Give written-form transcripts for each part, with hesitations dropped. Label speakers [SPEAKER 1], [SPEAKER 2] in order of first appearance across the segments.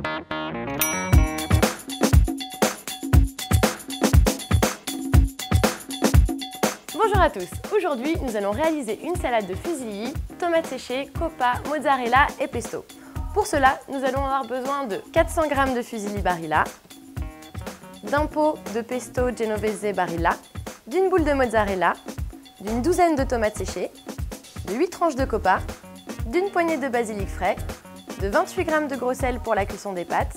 [SPEAKER 1] Bonjour à tous, aujourd'hui nous allons réaliser une salade de fusilli, tomates séchées, coppa, mozzarella et pesto. Pour cela, nous allons avoir besoin de 400 g de fusilli Barilla, d'un pot de pesto genovese Barilla, d'une boule de mozzarella, d'une douzaine de tomates séchées, de 8 tranches de coppa, d'une poignée de basilic frais, de 28 g de gros sel pour la cuisson des pâtes,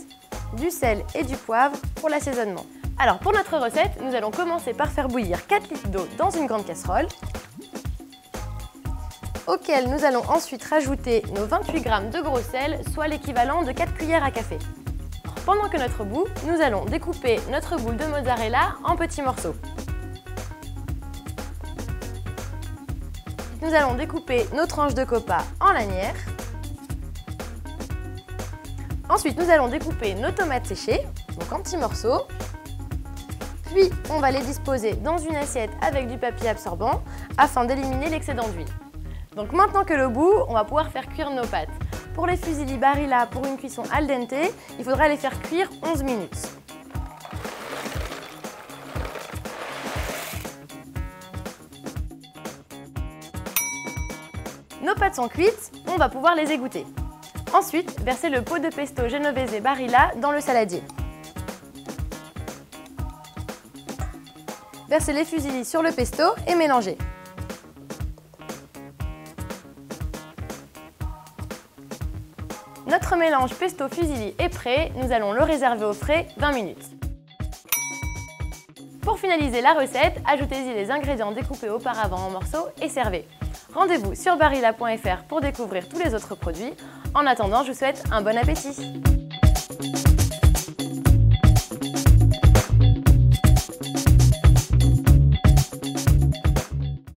[SPEAKER 1] du sel et du poivre pour l'assaisonnement. Alors pour notre recette, nous allons commencer par faire bouillir 4 litres d'eau dans une grande casserole, auquel nous allons ensuite rajouter nos 28 g de gros sel, soit l'équivalent de 4 cuillères à café. Pendant que notre bout, nous allons découper notre boule de mozzarella en petits morceaux. Nous allons découper nos tranches de coppa en lanières. Ensuite, nous allons découper nos tomates séchées, donc en petits morceaux. Puis, on va les disposer dans une assiette avec du papier absorbant afin d'éliminer l'excédent d'huile. Donc maintenant que le bout, on va pouvoir faire cuire nos pâtes. Pour les fusilli Barilla, pour une cuisson al dente, il faudra les faire cuire 11 minutes. Nos pâtes sont cuites, on va pouvoir les égoutter. Ensuite, versez le pot de pesto genovese Barilla dans le saladier. Versez les fusilli sur le pesto et mélangez. Notre mélange pesto fusilli est prêt, nous allons le réserver au frais 20 minutes. Pour finaliser la recette, ajoutez-y les ingrédients découpés auparavant en morceaux et servez. Rendez-vous sur barilla.fr pour découvrir tous les autres produits. En attendant, je vous souhaite un bon appétit!